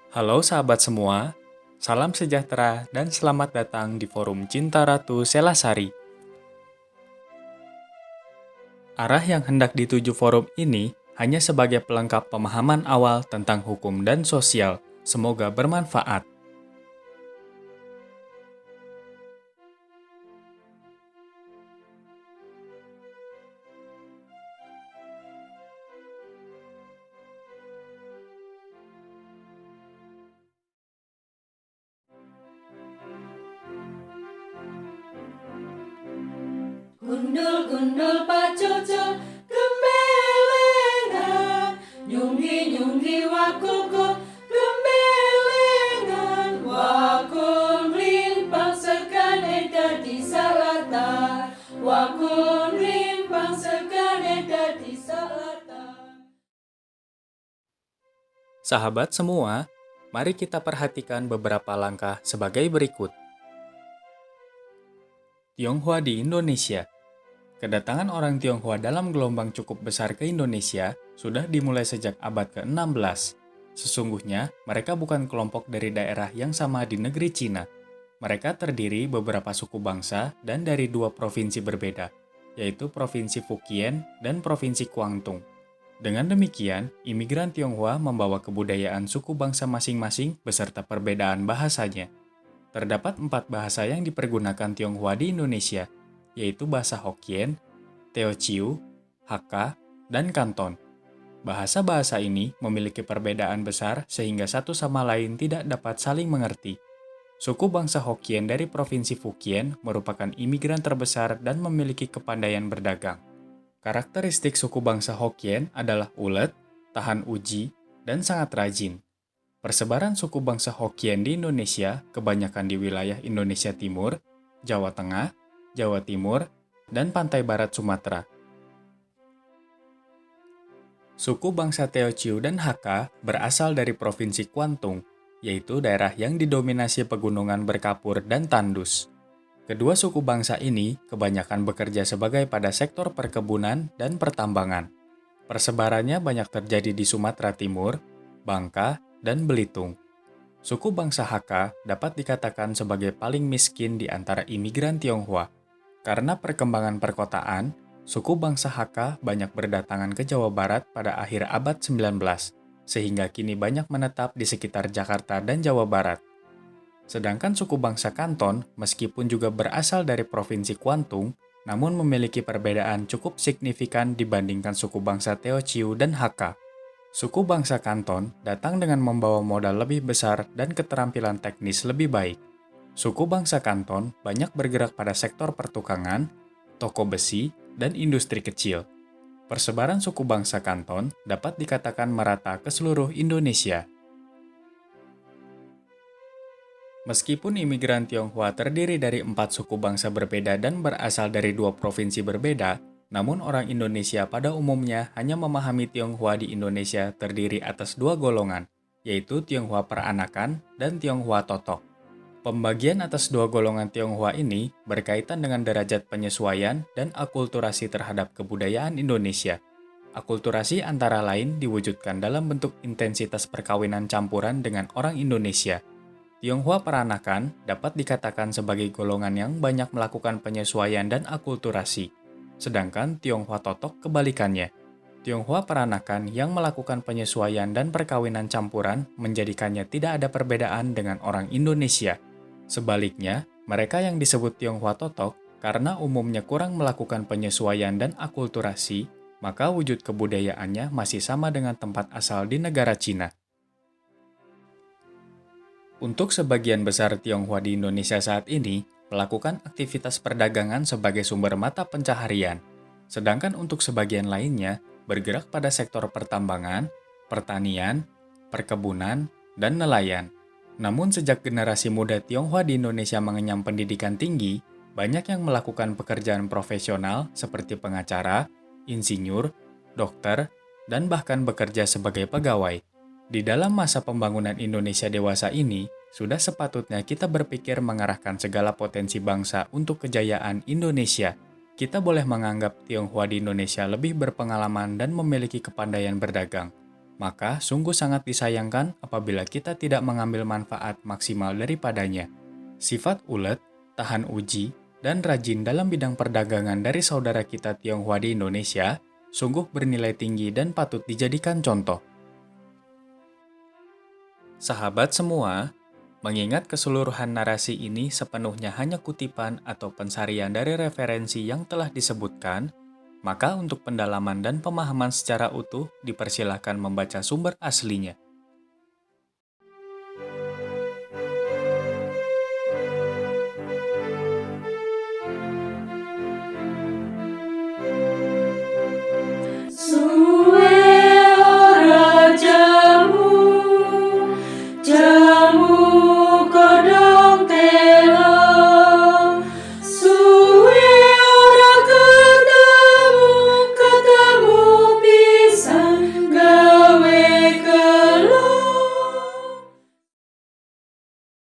Halo sahabat semua, salam sejahtera dan selamat datang di Forum Cinta Ratu Selasari. Arah yang hendak dituju forum ini hanya sebagai pelengkap pemahaman awal tentang hukum dan sosial. Semoga bermanfaat. Gundul-gundul pacucul gembelengan, nyunggi-nyunggi wakuku gembelengan, wakun rimpang sekane dadi salatar, wakun rimpang sekane dadi salatar. Sahabat semua, mari kita perhatikan beberapa langkah sebagai berikut. Tionghoa di Indonesia. Kedatangan orang Tionghoa dalam gelombang cukup besar ke Indonesia sudah dimulai sejak abad ke-16. Sesungguhnya, mereka bukan kelompok dari daerah yang sama di negeri Cina. Mereka terdiri beberapa suku bangsa dan dari dua provinsi berbeda, yaitu Provinsi Fukien dan Provinsi Guangdong. Dengan demikian, imigran Tionghoa membawa kebudayaan suku bangsa masing-masing beserta perbedaan bahasanya. Terdapat 4 bahasa yang dipergunakan Tionghoa di Indonesia, yaitu bahasa Hokkien, Teochew, Hakka, dan Kanton. Bahasa-bahasa ini memiliki perbedaan besar sehingga satu sama lain tidak dapat saling mengerti. Suku bangsa Hokkien dari Provinsi Fukien merupakan imigran terbesar dan memiliki kepandaian berdagang. Karakteristik suku bangsa Hokkien adalah ulet, tahan uji, dan sangat rajin. Persebaran suku bangsa Hokkien di Indonesia kebanyakan di wilayah Indonesia Timur, Jawa Tengah, Jawa Timur, dan pantai barat Sumatera. Suku bangsa Teochew dan Hakka berasal dari Provinsi Guangdong, yaitu daerah yang didominasi pegunungan berkapur dan tandus. Kedua suku bangsa ini kebanyakan bekerja sebagai pada sektor perkebunan dan pertambangan. Persebarannya banyak terjadi di Sumatera Timur, Bangka, dan Belitung. Suku bangsa Hakka dapat dikatakan sebagai paling miskin di antara imigran Tionghoa. Karena perkembangan perkotaan, suku bangsa Hakka banyak berdatangan ke Jawa Barat pada akhir abad 19, sehingga kini banyak menetap di sekitar Jakarta dan Jawa Barat. Sedangkan suku bangsa Kanton, meskipun juga berasal dari Provinsi Guangdong, namun memiliki perbedaan cukup signifikan dibandingkan suku bangsa Teochew dan Hakka. Suku bangsa Kanton datang dengan membawa modal lebih besar dan keterampilan teknis lebih baik. Suku bangsa Kanton banyak bergerak pada sektor pertukangan, toko besi, dan industri kecil. Persebaran suku bangsa Kanton dapat dikatakan merata ke seluruh Indonesia. Meskipun imigran Tionghoa terdiri dari 4 suku bangsa berbeda dan berasal dari 2 provinsi berbeda, namun orang Indonesia pada umumnya hanya memahami Tionghoa di Indonesia terdiri atas 2 golongan, yaitu Tionghoa peranakan dan Tionghoa totok. Pembagian atas 2 golongan Tionghoa ini berkaitan dengan derajat penyesuaian dan akulturasi terhadap kebudayaan Indonesia. Akulturasi antara lain diwujudkan dalam bentuk intensitas perkawinan campuran dengan orang Indonesia. Tionghoa peranakan dapat dikatakan sebagai golongan yang banyak melakukan penyesuaian dan akulturasi, sedangkan Tionghoa totok kebalikannya. Tionghoa peranakan yang melakukan penyesuaian dan perkawinan campuran menjadikannya tidak ada perbedaan dengan orang Indonesia. Sebaliknya, mereka yang disebut Tionghoa totok karena umumnya kurang melakukan penyesuaian dan akulturasi, maka wujud kebudayaannya masih sama dengan tempat asal di negara Cina. Untuk sebagian besar Tionghoa di Indonesia saat ini, melakukan aktivitas perdagangan sebagai sumber mata pencaharian, sedangkan untuk sebagian lainnya bergerak pada sektor pertambangan, pertanian, perkebunan, dan nelayan. Namun sejak generasi muda Tionghoa di Indonesia mengenyam pendidikan tinggi, banyak yang melakukan pekerjaan profesional seperti pengacara, insinyur, dokter, dan bahkan bekerja sebagai pegawai. Di dalam masa pembangunan Indonesia dewasa ini, sudah sepatutnya kita berpikir mengarahkan segala potensi bangsa untuk kejayaan Indonesia. Kita boleh menganggap Tionghoa di Indonesia lebih berpengalaman dan memiliki kepandaian berdagang. maka sungguh sangat disayangkan apabila kita tidak mengambil manfaat maksimal daripadanya. Sifat ulet, tahan uji, dan rajin dalam bidang perdagangan dari saudara kita Tionghoa di Indonesia sungguh bernilai tinggi dan patut dijadikan contoh. Sahabat semua, mengingat keseluruhan narasi ini sepenuhnya hanya kutipan atau pensarian dari referensi yang telah disebutkan, maka untuk pendalaman dan pemahaman secara utuh dipersilahkan membaca sumber aslinya.